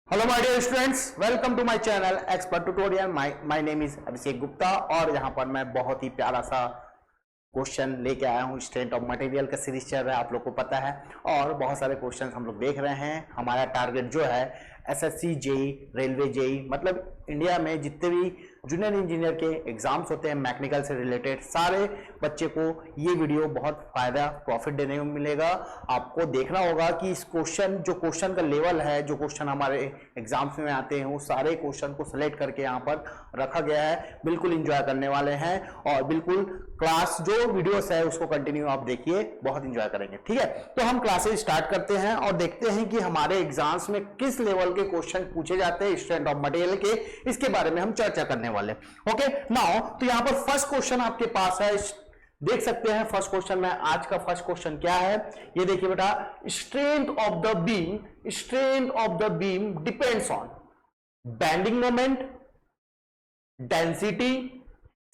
Hello my dear students, welcome to my channel expert tutorial. My name is Abhishek Gupta और यहाँ पर मैं बहुत ही प्यारा सा क्वेश्चन लेके आया हूँ। स्ट्रेंथ ऑफ मटेरियल का सीरीज चल रहा है, आप लोग को पता है, और बहुत सारे क्वेश्चंस हम लोग देख रहे हैं। हमारा टारगेट जो है एसएससी, जेई, रेलवे जेई, मतलब इंडिया में जितने भी जूनियर इंजीनियर के एग्जाम्स होते हैं मैकेनिकल से रिलेटेड, सारे बच्चे को ये वीडियो बहुत फायदा प्रॉफिट देने को मिलेगा। आपको देखना होगा कि इस जो क्वेश्चन का लेवल है, जो क्वेश्चन हमारे एग्जाम्स में आते हैं, वो सारे क्वेश्चन को सिलेक्ट करके यहाँ पर रखा गया है। बिल्कुल इंजॉय करने वाले हैं और बिल्कुल क्लास जो वीडियोस है उसको कंटिन्यू आप देखिए, बहुत इंजॉय करेंगे। ठीक है, तो हम क्लासेस स्टार्ट करते हैं और देखते हैं कि हमारे एग्जाम्स में किस लेवल के क्वेश्चन पूछे जाते हैं स्ट्रेंथ ऑफ मटेरियल के, इसके बारे में हम चर्चा करने वाले। ओके नाउ, तो यहां पर फर्स्ट क्वेश्चन आपके पास है, देख सकते हैं फर्स्ट क्वेश्चन में। आज का फर्स्ट क्वेश्चन क्या है ये देखिए बेटा। Strength of the beam depends on bending moment, density,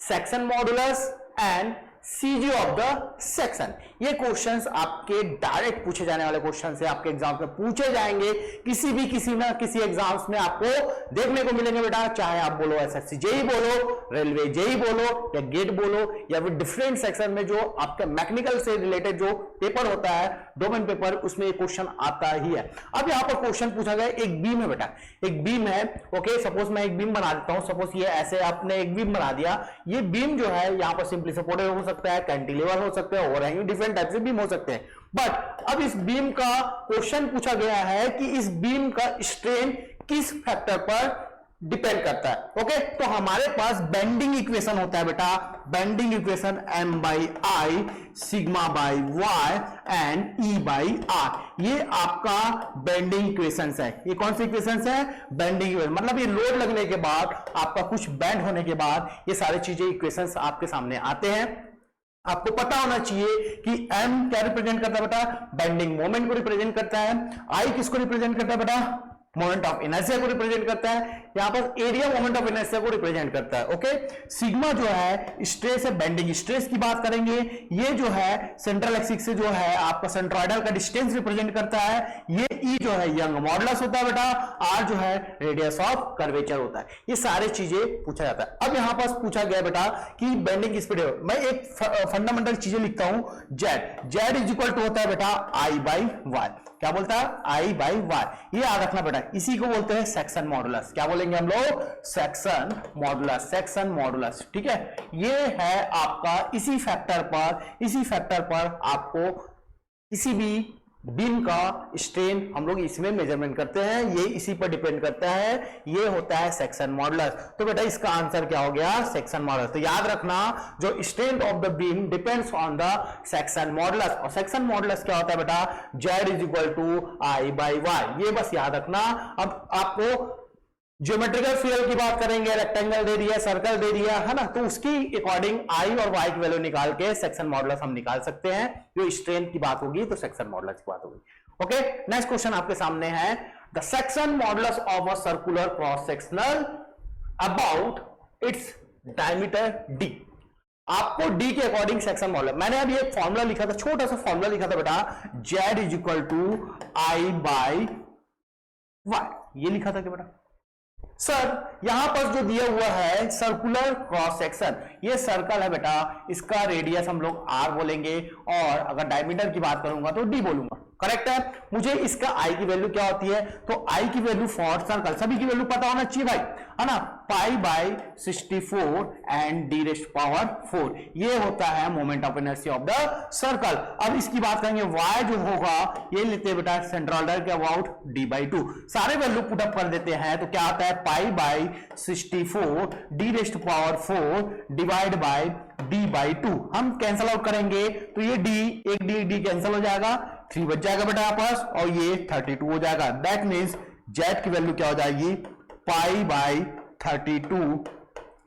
section modulus and CG of the section. ये क्वेश्चंस आपके डायरेक्ट पूछे जाने वाले क्वेश्चन है, आपके एग्जाम में पूछे जाएंगे। किसी ना किसी एग्जाम्स में आपको देखने को मिलेंगे बेटा, चाहे आप बोलो एसएससी जेई बोलो, रेलवे जेई बोलो, या गेट बोलो, या फिर डिफरेंट सेक्शन में जो आपका मैकेनिकल से रिलेटेड जो पेपर होता है, डोमेन पेपर, उसमें एक क्वेश्चन आता ही है। अब यहां पर क्वेश्चन पूछा गया, एक बीम है बेटा, एक बीम है। ओके, सपोज मैं एक बीम बना देता हूं। सपोज ये ऐसे आपने एक बीम बना दिया। ये बीम जो है यहां पर सिंपली सपोर्टेड हो सकता है, कैंटिलीवर हो सकता है, ओवरहैंगिंग, डिफरेंट टाइप से बीम हो सकते हैं। बट अब इस बीम का क्वेश्चन पूछा गया है कि इस बीम का स्ट्रेन किस फैक्टर पर डिपेंड करता है। ओके, तो हमारे पास बेंडिंग इक्वेशन होता है बेटा, bending equation m by I sigma by Y and e by R. ये आपका बेंडिंग इक्वेशंस है। ये कौन सी इक्वेशंस है? बेंडिंग इक्वेशन, मतलब ये लोड लगने के बाद, आपका कुछ बेंड होने के बाद ये सारी चीजें इक्वेशंस आपके सामने आते हैं। आपको पता होना चाहिए कि m क्या रिप्रेजेंट करता है बेटा? बेंडिंग मोमेंट को रिप्रेजेंट करता है। I किसको रिप्रेजेंट करता है बेटा? मोमेंट ऑफ इनर्शिया को रिप्रेजेंट करता है। यहां पर एरिया मोमेंट ऑफ इनर्शिया को रिप्रेजेंट करता है। ओके, सिग्मा जो है स्ट्रेस है, बेंडिंग स्ट्रेस की बात करेंगे। ये जो है सेंट्रल एक्सिस से जो है आपका सेंट्रोइडल का डिस्टेंस रिप्रेजेंट करता है। ये ई जो है यंग मॉडुलस होता है बेटा। आर जो है रेडियस ऑफ कर्वेचर होता है। ये सारे चीजें पूछा जाता है। अब यहां पर पूछा गया बेटा कि बेंडिंग स्पीड, मैं एक फंडामेंटल चीजें लिखता हूं। जेड इज इक्वल टू होता है बेटा आई बाई वाई। क्या बोलता है? आई बाई वाई। ये याद रखना बेटा, इसी को बोलते हैं सेक्शन मॉडुलस। क्या बोलेंगे हम लोग? Section modulus, section modulus. ठीक है, ये है आपका इसी फैक्टर पर आपको किसी भी बीम का स्ट्रेन हम लोग इसमें मेजरमेंट करते हैं। ये इसी पर डिपेंड करता है, ये होता है सेक्शन मॉडुलस। तो बेटा इसका आंसर क्या हो गया? Section modulus. तो याद रखना, जो strength of the beam depends on the section modulus. और सेक्शन मॉडुलस क्या होता है बेटा? Z is equal to I by Y. ये बस याद रखना। अब आपको ज्योमेट्रिकल फिगर की बात करेंगे, रेक्टेंगल दे दिया, सर्कल दे दिया है ना, तो उसकी अकॉर्डिंग आई और वाई की वैल्यू निकाल के सेक्शन मॉडुलस हम निकाल सकते हैं। जो स्ट्रेंथ की बात होगी तो सेक्शन मॉडुलस की बात होगी। ओके, नेक्स्ट क्वेश्चन आपके सामने है, the section modulus of a circular cross sectional about its diameter D. आपको डी के अकॉर्डिंग सेक्शन मॉडुलस, मैंने अभी एक फॉर्मूला लिखा था, छोटा सा फॉर्मूला लिखा था बेटा, Z is equal to I by Y. ये लिखा था क्या बेटा? सर यहां पर जो दिया हुआ है सर्कुलर क्रॉस सेक्शन, ये सर्कल है बेटा, इसका रेडियस हम लोग आर बोलेंगे, और अगर डायमीटर की बात करूंगा तो डी बोलूंगा। करेक्ट है। मुझे इसका आई की वैल्यू क्या होती है? तो आई की वैल्यू फॉर सर्कल, सभी की वैल्यू पता होना चाहिए भाई, है ना, pi by 64 and D rest power 4। ये होता है moment of inertia of the circle. अब इसकी बात करेंगे, वाई जो होगा ये लेते हैं बेटा सेंट्रोइडल के अबाउट डी बाई 2। सारे वैल्यू पुटअप कर देते हैं, तो क्या आता है? Pi by 64 D rest power 4 divide by D by 2। हम कैंसल आउट करेंगे तो ये डी, एक डी कैंसिल हो जाएगा, 3 बच जाएगा बेटा आपस, और ये 32 हो जाएगा। दैट मीन्स जेड की वैल्यू क्या हो जाएगी? पाई बाई 32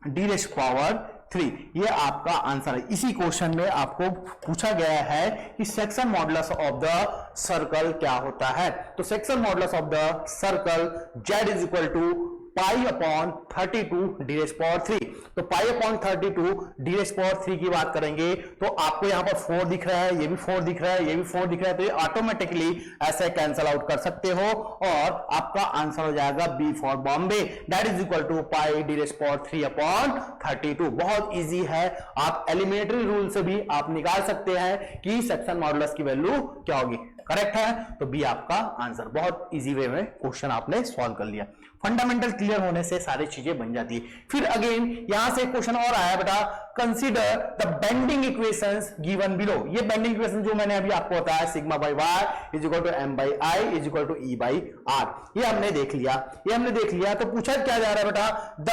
डी रेस्ट पावर 3। ये आपका आंसर है। इसी क्वेश्चन में आपको पूछा गया है कि section modulus of the circle क्या होता है। तो section modulus of the circle Z is equal to pi upon 32 D raise power 3। तो pi upon 32 D raise power 3 की बात करेंगे तो आपको यहां पर 4 दिख रहा है, ये भी 4 दिख रहा है, ये भी 4 दिख रहा है, तो ये ऑटोमेटिकली ऐसे कैंसल आउट कर सकते हो और आपका आंसर हो जाएगा B for Bombay, that is equal to pi D raise power 3 upon 32। बहुत इजी है, आप एलिमिनेटरी रूल से भी आप निकाल सकते हैं कि सेक्शन मॉडुलस की वैल्यू क्या होगी। करेक्ट है, तो बी आपका आंसर। बहुत इजी वे में क्वेश्चन आपने सॉल्व कर लिया। फंडामेंटल क्लियर होने से सारी चीजें बन जाती है। फिर अगेन यहां से क्वेश्चन और आया बेटा, consider the bending equations given below. ये बेंडिंग इक्वेशन जो मैंने अभी आपको बताया, sigma by Y is equal to M by I is equal to E by R, ये हमने देख लिया, ये हमने देख लिया। तो पूछा क्या जा रहा है बेटा, the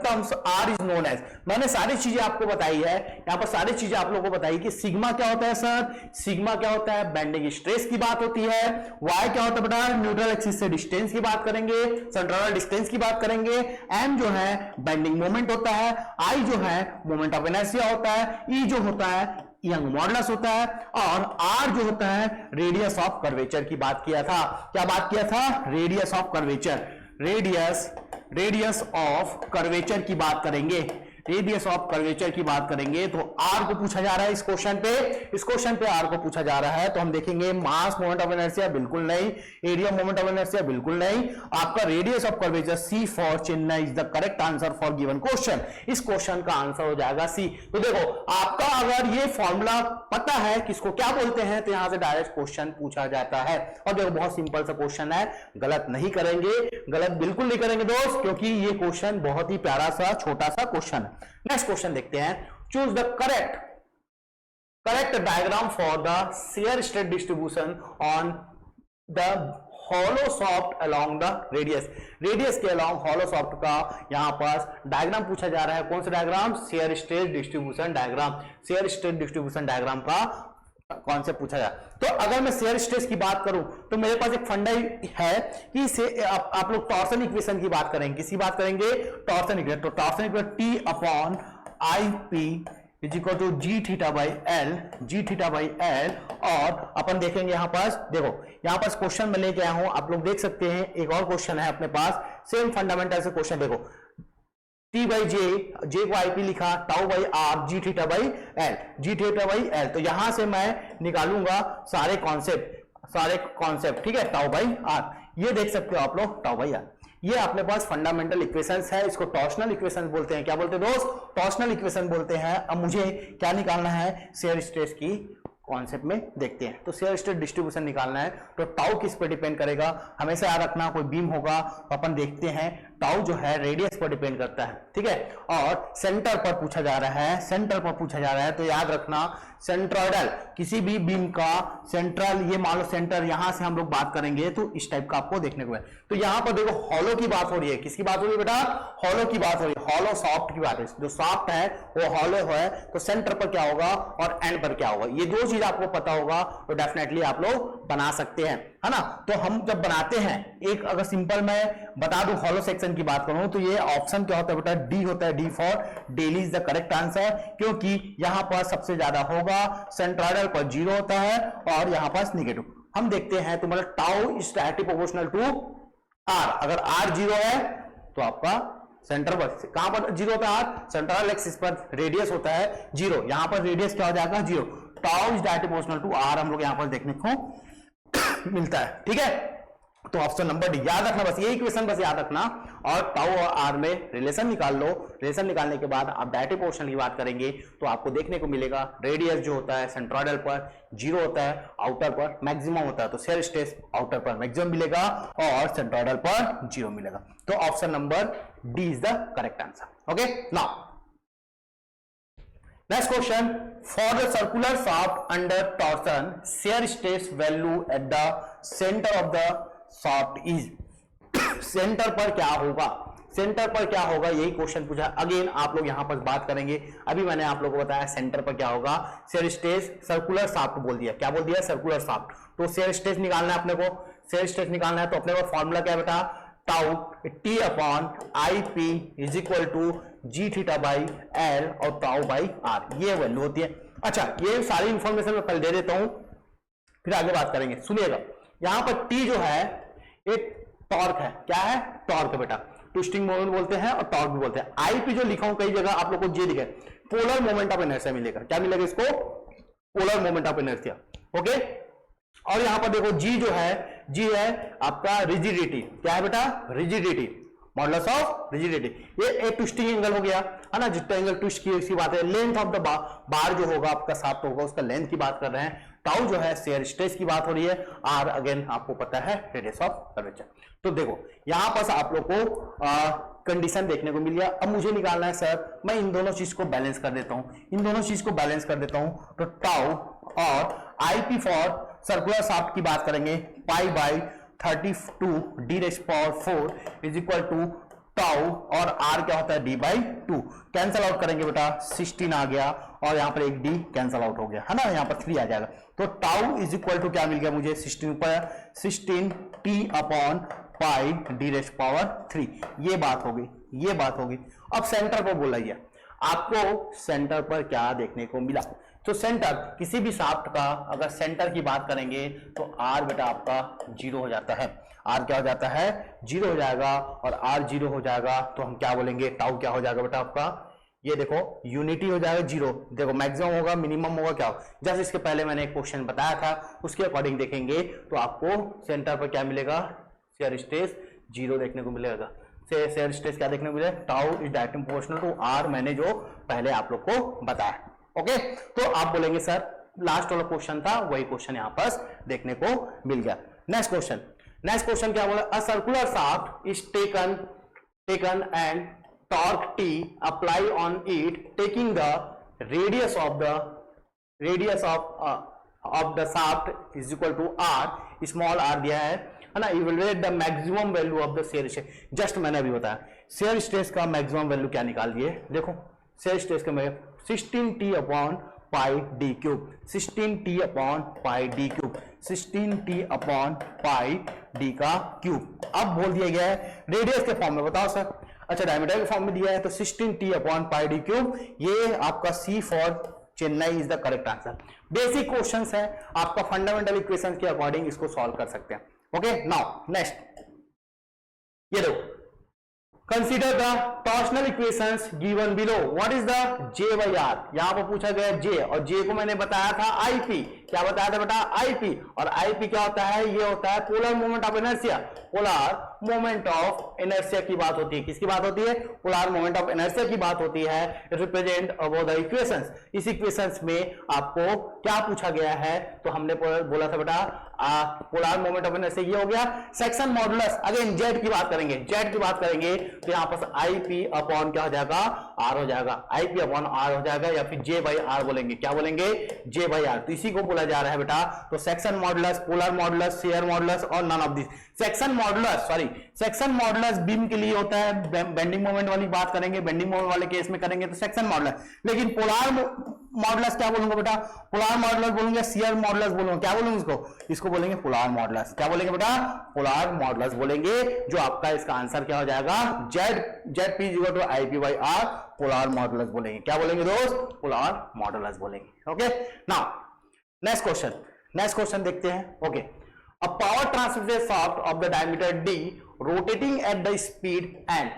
terms R is known as. मैंने सारी चीजें आपको बताई है, यहां पर सारी चीजें आप लोगों को बताई कि सिग्मा क्या होता है सर, सिग्मा क्या होता है, बेंडिंग स्ट्रेस की बात होती है। वाई क्या होता है बेटा, न्यूट्रल एक्सिस से डिस्टेंस की बात करेंगे, सेंट्रोइडल डिस्टेंस की बात करेंगे। एम जो है बेंडिंग मोमेंट होता है, आई जो है मोमेंट ऑफ इनर्शिया होता है, ई जो होता है यंग मॉडुलस होता है, और आर जो होता है रेडियस ऑफ कर्वेचर की बात किया था। क्या बात किया था, radius of curvature, radius of curvature की बात करेंगे, रेडियस ऑफ कर्वेचर की बात करेंगे। तो आर को पूछा जा रहा है इस क्वेश्चन पे आर को पूछा जा रहा है। तो हम देखेंगे मास मोमेंट ऑफ इनर्शिया बिल्कुल नहीं, एरिया मोमेंट ऑफ इनर्शिया बिल्कुल नहीं, आपका radius of curvature C for Chennai is the correct answer for given question. इस क्वेश्चन का आंसर हो जाएगा सी। तो देखो आपका अगर ये फॉर्मूला पता है किसको क्या बोलते हैं तो यहां से डायरेक्ट क्वेश्चन पूछा जाता है। और देखो बहुत सिंपल सा क्वेश्चन है, गलत नहीं करेंगे, गलत बिल्कुल नहीं करेंगे दोस्त, क्योंकि ये क्वेश्चन बहुत ही प्यारा सा छोटा सा क्वेश्चन है। नेक्स्ट क्वेश्चन देखते हैं, choose the correct diagram for the shear stress distribution on the hollow soft along the radius के अलोंग हॉलो सॉफ्ट का यहां पास डायग्राम पूछा जा रहा है। कौन सा diagram, shear stress distribution diagram, shear stress distribution diagram का कॉन्सेप्ट पूछा जाए। तो अगर मैं शेयर स्ट्रेस की बात करूं तो मेरे पास एक फंडा है कि से आप लोग टॉर्सन इक्वेशन की बात करेंगे, किसी बात करेंगे टॉर्सन इक्वेशन। तो torsion equation T upon I P is equal to G theta by L, और अपन देखेंगे यहां पास, देखो यहां पास क्वेश्चन मैं लेके आया हूं, आप लोग देख सकते हैं एक और क्वेश्चन है अपने पास, सेम फंडामेंटल से क्वेश्चन। देखो टी बाई जे को आई पी लिखा, tau by R, G theta by L, तो यहां से मैं निकालूंगा सारे कॉन्सेप्ट, ठीक है, टाउ बाई आर, ये देख सकते हो आप लोग, टाउ बाई आर। ये अपने पास फंडामेंटल इक्वेशंस है, इसको टॉर्शनल इक्वेशन बोलते हैं। क्या बोलते हैं दोस्त, टॉर्शनल इक्वेशन बोलते हैं। अब मुझे क्या निकालना है, शेयर स्ट्रेस की कॉन्सेप्ट में देखते हैं। तो शेयर स्ट्रेस डिस्ट्रीब्यूशन निकालना है, तो टाउ किस पर डिपेंड करेगा, हमेशा याद रखना, कोई बीम होगा तो अपन देखते हैं टाउ जो है रेडियस पर डिपेंड करता है, ठीक है। और सेंटर पर पूछा जा रहा है, तो याद रखना सेंट्रोइडल, किसी भी बीम का सेंट्रल, ये मान लो सेंटर, यहां से हम लोग बात करेंगे तो इस टाइप का आपको देखने को है। तो यहां पर देखो हॉलो की बात हो रही है, किसकी बात हो रही है बेटा, हॉलो की बात हो रही है, हॉलो सॉफ्ट की बात है, जो सॉफ्ट है वो हॉलो है, तो सेंटर पर क्या होगा और एंड पर क्या होगा, ये दो चीज आपको पता होगा तो डेफिनेटली आप लोग बना सकते हैं, है ना। तो हम जब बनाते हैं, एक अगर सिंपल मैं बता दूं हॉलो सेक्शन की बात करूं तो ये ऑप्शन क्या होता है बेटा, डी होता है, D for Delhi is the correct answer, क्योंकि यहां पर सबसे ज्यादा होगा, सेंट्रोइडल पर 0 होता है और यहां पर नेगेटिव। हम देखते हैं तो मतलब tau is directly proportional to R, अगर आर 0 है तो आपका सेंटर पर कहां पर 0 होता है, आर सेंट्रल एक्सिस पर रेडियस होता है 0, यहां पर रेडियस क्या हो जाएगा 0, tau is directly proportional to R हम लोग यहां पर देखने को मिलता है, ठीक है। तो ऑप्शन नंबर डी याद रखना, बस ये इक्वेशन बस याद रखना, और टाउ और आर में रिलेशन निकाल लो। रिलेशन निकालने के बाद आप डायरेक्टिव पोर्शन की बात करेंगे तो आपको देखने को मिलेगा रेडियस जो होता है सेंट्रोइडल पर 0 होता है, आउटर पर मैक्सिमम होता है, तो शेयर स्ट्रेस आउटर पर मैक्सिमम मिलेगा और सेंट्रोइडल पर 0 मिलेगा। तो option number D is the correct answer. Okay, now next question, for the circular shaft under torsion, shear stress value at the center of the shaft is centre पर क्या होगा, यही क्वेश्चन पूछा। अगेन आप लोग यहां पर बात करेंगे, अभी मैंने आप लोगों को बताया सेंटर पर क्या होगा, शेयर स्ट्रेस सर्कुलर शाफ्ट बोल दिया, क्या बोल दिया, सर्कुलर शाफ्ट। तो शेयर स्ट्रेस निकालना है अपने को, तो अपने को फॉर्मूला क्या बेटा, tau T upon I P is equal to G theta by L और टाउ बाई आर, ये वैल्यू होती है। अच्छा, ये सारी इंफॉर्मेशन मैं पहले दे देता हूं, फिर आगे बात करेंगे। सुनिएगा, यहां पर टी जो है एक टॉर्क है, क्या है, टॉर्क बेटा। ट्विस्टिंग मोमेंट बोलते हैं और टॉर्क भी बोलते हैं। आई पी जो लिखा हूं कई जगह आप लोग को जे दिखे, पोलर मोमेंट ऑफ इनर्शिया मिलेगा। क्या मिलेगा इसको? Polar moment of inertia. Okay, और यहां पर देखो जी जो है, जी है आपका रिजिडिटी। क्या है बेटा? Rigidity, modulus of rigidity. ये एक ट्विस्टिंग एंगल हो गया है ना, जितना एंगल ट्विस्ट की उसकी बात है। लेंथ ऑफ द बार जो होगा आपका साफ्ट होगा, उसका लेंथ की बात कर रहे हैं। टाउ जो है शेयर स्ट्रेस की बात हो रही है। आर अगेन आपको पता है रेडियस ऑफ कर्वेचर। तो देखो यहां पर आप लोग को कंडीशन देखने को मिल गया। अब मुझे निकालना है सर, मैं इन दोनों चीज को बैलेंस कर देता हूं, इन दोनों चीज को बैलेंस कर देता हूं। तो टाउ और आईपी फॉर सर्कुलर शाफ्ट की बात करेंगे, pi by 32 D raise power 4 is equal to tau, और आर क्या होता है? D by 2। कैंसल आउट करेंगे बेटा, 16 आ गया और यहां पर एक डी कैंसल आउट हो गया है ना, यहां पर 3 आ जाएगा। तो टाउ इज इक्वल टू क्या मिल गया मुझे? 16 ऊपर 16 T upon pi D raise power 3। ये बात हो गई, ये बात हो गई। अब सेंटर पर बोला गया, आपको सेंटर पर क्या देखने को मिला? तो सेंटर किसी भी शाफ्ट का अगर सेंटर की बात करेंगे तो आर बेटा आपका 0 हो जाता है। आर क्या हो जाता है? 0 हो जाएगा, और आर 0 हो जाएगा तो हम क्या बोलेंगे? टाउ क्या हो जाएगा बेटा आपका? ये देखो यूनिटी हो जाएगा 0। देखो मैक्सिमम होगा, मिनिमम होगा, क्या हो? जैसे इसके पहले मैंने एक क्वेश्चन बताया था, उसके अकॉर्डिंग देखेंगे तो आपको सेंटर पर क्या मिलेगा? शेयर स्ट्रेस 0 देखने को मिलेगा। शेयर स्ट्रेस क्या देखने को मिलेगा? Tau is directly proportional to R, मैंने जो पहले आप लोग को बताया। ओके, तो आप बोलेंगे सर लास्ट वाला क्वेश्चन था, वही क्वेश्चन यहां पर देखने को मिल गया। नेक्स्ट क्वेश्चन, नेक्स्ट क्वेश्चन क्या बोला? A circular shaft is taken and torque T apply on it taking the radius of the shaft is equal to R, small R दिया है ना। Evaluate the maximum value of the shear stress. Just मैंने अभी बताया shear stress का maximum value क्या निकाल दिए, देखो शेयर स्ट्रेस का 16t upon pi D cube, 16t upon pi D cube, 16t upon pi D का क्यूब। अब बोल दिया गया है रेडियस के फॉर्म में, बताओ सर। अच्छा, डायमीटर के फॉर्म में दिया है तो 16t upon pi D cube, ये आपका C for Chennai is the correct answer. Basic questions है, आपका फंडामेंटल इक्वेशन के अकॉर्डिंग इसको सॉल्व कर सकते हैं। ओके, नाउ नेक्स्ट ये देखो, consider the torsional equations given below. What is the J by R? यहां पर पूछा गया जे, और जे को मैंने बताया था आईपी। क्या बताया था बेटा? आईपी। और आईपी क्या होता है? ये होता है polar moment of inertia. Polar moment of inertia की बात होती है। किसकी बात होती है? पोलर मोमेंट ऑफ इनर्शिया की बात होती है। Represent above the equations. इस इक्वेशंस में आपको क्या पूछा गया है? तो हमने बोला था बेटा पोलर मोमेंट ऑफ इनर्शिया ये हो गया। सेक्शन मॉडुलस, अगेन जेड की बात करेंगे, जेड की बात करेंगे तो यहां पर आईपी अपॉन क्या हो जाएगा? आर हो जाएगा। आईपी अपॉन आर हो जाएगा, या फिर जे बाई आर बोलेंगे। क्या बोलेंगे? J by R. तो इसी को बोला जा रहा है बेटा। तो section modulus, polar modulus, shear modulus और none of this. Section modulus, sorry, section modulus beam के लिए होता है। बेंडिंग मोमेंट वाली बात करेंगे, बेंडिंग मोमेंट वाले केस में करेंगे तो सेक्शन मॉडुलस। लेकिन पोलर मॉडुलस क्या बोलूंगा बेटा? पोलर मॉडुलस बोलूंगा, शेयर मॉडुलस बोलूंगा, क्या बोलूंगा इसको? इसको बोलेंगे पोलर मॉडुलस। क्या बोलेंगे बेटा? पोलर मॉडुलस बोलेंगे। जो आपका इसका आंसर क्या हो जाएगा? Z P equal to IP by R, polar modulus बोलेंगे। क्या बोलेंगे दोस्त? पोलर मॉडुलस बोलेंगे। Okay, now next question, next question देखते हैं। Okay, a power transmitted shaft of the diameter D rotating at the speed N,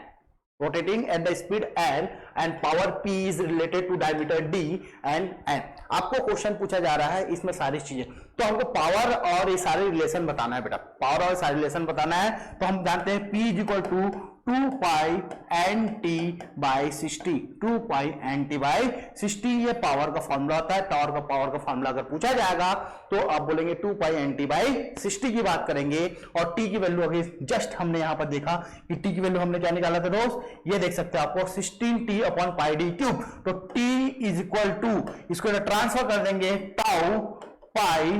rotating at the speed n and power p is related to diameter d and n। आपको question पूछा जा रहा है इसमें सारी चीजें, तो हमको पावर और ये सारे रिलेशन बताना है बेटा। पावर और सारे रिलेशन बताना है तो हम जानते हैं p is equal to 2 pi N T by 60, 2 pi N T by 60 ये पावर का फॉर्मूला होता है। टावर का पावर का फॉर्मूला अगर पूछा जाएगा तो आप बोलेंगे 2 पाई एन टी बाई 60 की बात करेंगे। और टी की वैल्यू अभी जस्ट हमने यहां पर देखा कि टी की वैल्यू हमने क्या निकाला था दोस्त? ये देख सकते हो आपको 16t upon pi D cube. तो t इज इक्वल टू, इसको ट्रांसफर कर देंगे, tau pi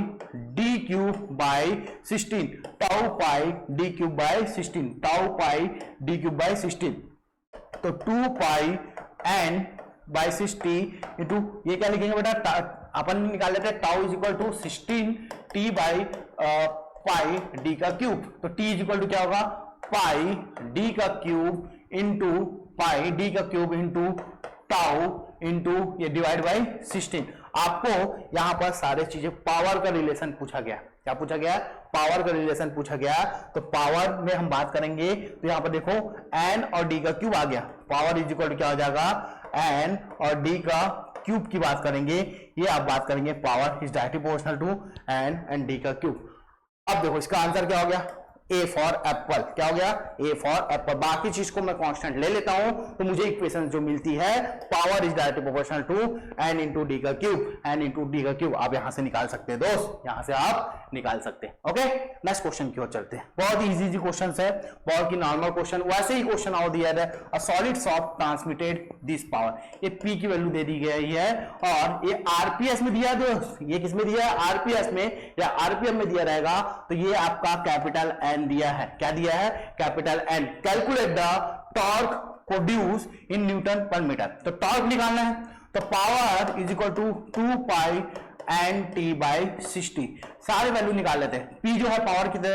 D cube by 16, tau pi D cube by 16, tau pi D cube by 16। तो 2 पाई एन बाई 60 इंटू ये क्या लिखेंगे बेटा? अपन निकाल लेते हैं tau is equal to 16t by pi D का क्यूब। तो t इज इक्वल टू क्या होगा? पाई डी का क्यूब इंटू पाई डी का क्यूब इंटू टाउ इंटू ये डिवाइड बाई 16। आपको यहाँ पर सारे चीजें पावर का रिलेशन पूछा गया। क्या पूछा गया? पावर का रिलेशन पूछा गया। तो पावर में हम बात करेंगे तो यहाँ पर देखो n और d का क्यूब आ गया। पावर इज इक्वल टू क्या हो जाएगा? n और d का क्यूब की बात करेंगे। ये आप बात करेंगे power is directly proportional to n and d का क्यूब। अब देखो इसका आंसर क्या हो गया? A for apple. क्या हो गया? A for apple. बाकी चीज को मैं कांस्टेंट ले लेता हूं तो मुझे इक्वेशन जो मिलती है power is directly proportional to n into D का क्यूब। n इंटू डी का क्यूब आप यहां से निकाल सकते हैं दोस्त, यहां से आप निकाल सकते हैं। ओके, नेक्स्ट क्वेश्चन की ओर चलते हैं। बहुत ही इजी क्वेश्चन है, बहुत ही नॉर्मल क्वेश्चन। वैसे ही क्वेश्चन और दिया है, a solid soft transmitted this power. ये P की वैल्यू दे दी गई है और ये आरपीएस में दिया है दोस्त। ये किस में दिया है? आरपीएस में या आरपीएम में दिया रहेगा। तो ये आपका कैपिटल N दिया है। क्या दिया है? Capital N। Calculate the torque produce in newton per metre. तो टॉर्क निकालना है तो power is equal to 2 pi N T by 60। सारे वैल्यू निकाल लेते हैं। P जो है पावर कितने?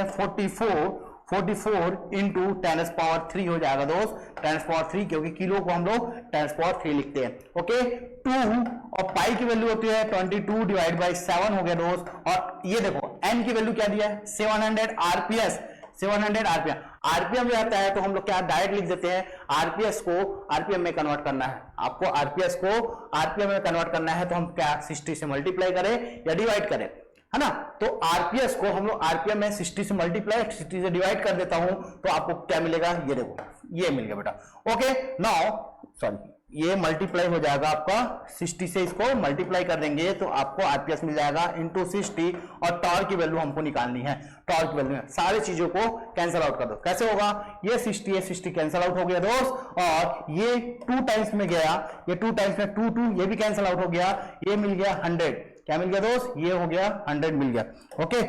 44 इंटू 10 पावर 3 हो जाएगा दोस्त। 10 पावर 3 क्योंकि किलो को हम लोग 10 पावर 3 लिखते हैं। ओके, 2 और पाई की वैल्यू होती है 22 डिवाइड बाई 7 हो गया दोस्त। और ये देखो n की वैल्यू क्या दिया है? 700 आरपीएस। 700 आरपीएम। आरपीएम में आता है तो हम लोग क्या डायरेक्ट लिख देते हैं, आरपीएस को आरपीएम में कन्वर्ट करना है। आपको आरपीएस को आरपीएम में कन्वर्ट करना है तो हम क्या 60 से मल्टीप्लाई करें या डिवाइड करें, है ना। तो आरपीएस को हम लोग आरपीएम में 60 से मल्टीप्लाई 60 से डिवाइड कर देता हूं तो आपको क्या मिलेगा? ये देखो, ये मिल गया बेटा। ओके, नाउ सॉरी, ये मल्टीप्लाई हो जाएगा आपका 60 से, इसको मल्टीप्लाई कर देंगे तो आपको आरपीएस मिल जाएगा इंटू 60। और टॉर्क की वैल्यू हमको निकालनी है। टॉर्क की वैल्यू सारे चीजों को कैंसिल आउट कर दो। कैसे होगा? ये 60 है, 60 कैंसिल आउट हो गया दोस्त। और ये 2 टाइम्स में गया, ये 2 टाइम्स में 2 2 ये भी कैंसिल आउट हो गया। ये मिल गया 100। क्या मिल गया दोस्त? ये हो गया 100 मिल गया। ओके,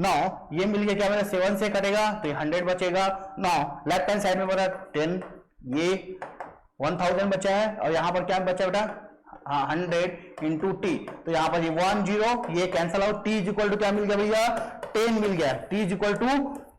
नाउ ये मिल गया, क्या मेरा 7 से कटेगा तो ये 100 बचेगा। नाउ लेफ्ट हैंड साइड में मेरा 10, ये 1000 बचा है और यहां पर क्या बचा बेटा? 100 इंटू टी। तो यहां पर ये 1 0 ये cancel out. T is equal to क्या मिल गया भैया? 10 मिल गया। T is equal to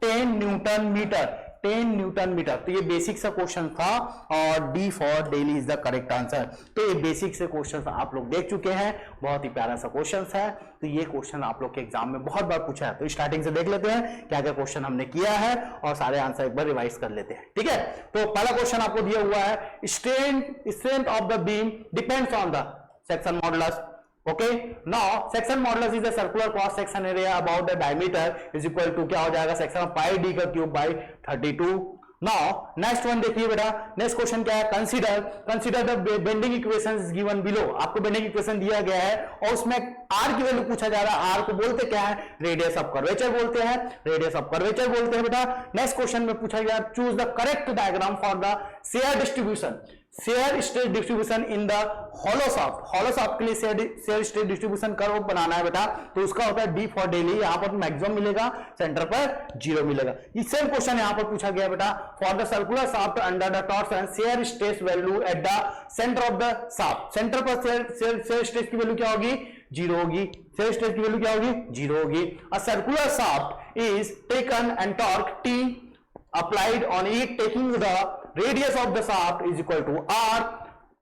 10 newton metre. 10 newton metre. तो ये बेसिक सा क्वेश्चन था और D for Delhi is the correct answer. तो ये बेसिक से क्वेश्चन आप लोग देख चुके हैं। बहुत ही प्यारा सा क्वेश्चन है। तो ये क्वेश्चन आप लोग के एग्जाम में बहुत बार पूछा है। तो स्टार्टिंग से देख लेते हैं क्या क्या क्वेश्चन हमने किया है और सारे आंसर एक बार रिवाइज कर लेते हैं। ठीक है, तो पहला क्वेश्चन आपको दिया हुआ है, strength of the beam depends on the section modulus. Okay, now section modulus is a circular cross section area about the diameter is equal to क्या हो जाएगा? सेक्शन ऑफ पाई डी का cube by 32। Now next one देखिए बेटा, next question क्या है? Consider the bending equations given below. आपको bending equation दिया गया है और उसमें आर की वैल्यू पूछा जा रहा है। आर को बोलते क्या है? रेडियस ऑफ कर्वेचर बोलते हैं। रेडियस ऑफ कर्वेचर बोलते हैं बेटा। नेक्स्ट क्वेश्चन में पूछा गया, choose the correct diagram for the share distribution. Shear stress distribution in the hollow soft. Hollow soft के लिए शेयर स्ट्रेस डिस्ट्रीब्यूशन कर्व बनाना है बेटा। तो उसका होता है डी फॉर डेली। यहां पर मैक्सिमम मिलेगा, सेंटर पर 0 मिलेगा। ये सेम क्वेश्चन यहां पर पूछा गया बेटा, for the circular shaft under the torsion shear stress value at the centre of the shaft. Centre पर शेयर स्ट्रेस की वैल्यू क्या होगी? 0 होगी। शेयर स्ट्रेस की वैल्यू क्या होगी? 0 होगी। अ circular shaft is taken and torque T applied on it taking the radius of the shaft is equal to r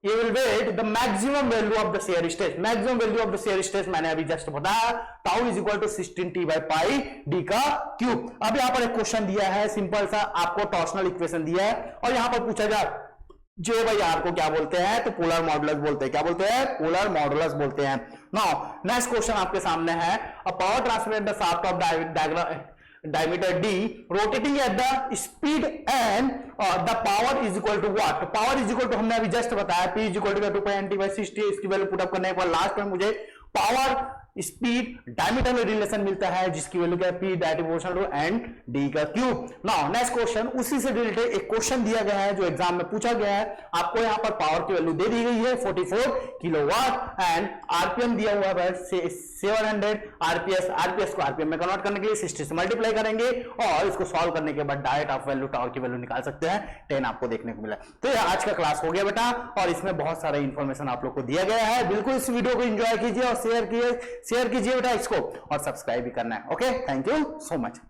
evaluate the maximum value of the shear stress। maximum value of the shear stress मैंने अभी just बताया, tau is equal to 16t by pi d का cube. अब यहां पर एक question दिया है सिंपल सा, आपको टॉर्सनल इक्वेशन दिया है और यहां पर पूछा जा जे बाई आर को क्या बोलते हैं? तो पोलर मॉडुलस बोलते हैं। क्या बोलते हैं? पोलर मॉडुलस बोलते हैं। नाउ नेक्स्ट क्वेश्चन आपके सामने है, अ power transmitted the shaft of diameter d rotating at the speed and the power is equal to what? power is equal to हमने अभी जस्ट बताया p is equal to 2 pi n t by 60। इसकी value put up करने के बाद last में मुझे power speed diameter में रिलेशन मिलता है जिसकी वैल्यू क्या है? p directly proportional to n d का क्यूब। नाउ नेक्स्ट क्वेश्चन उसी से रिलेटेड एक क्वेश्चन दिया गया है जो एग्जाम में पूछा गया है। आपको यहां पर पावर की वैल्यू दे दी गई है 44 किलोवाट एंड आरपीएम दिया हुआ है 700 आरपीएस। आरपीएस को आरपीएम में कन्वर्ट करने के लिए 60 से मल्टीप्लाई करेंगे और इसको सॉल्व करने के बाद डायरेक्ट आप वैल्यू टावर की वैल्यू निकाल सकते हैं। 10 आपको देखने को मिला। तो ये आज का क्लास हो गया बेटा और इसमें बहुत सारा इंफॉर्मेशन आप लोग को दिया गया है। बिल्कुल इस वीडियो को एंजॉय कीजिए और शेयर कीजिए बेटा इसको और सब्सक्राइब भी करना है। Okay, thank you so much.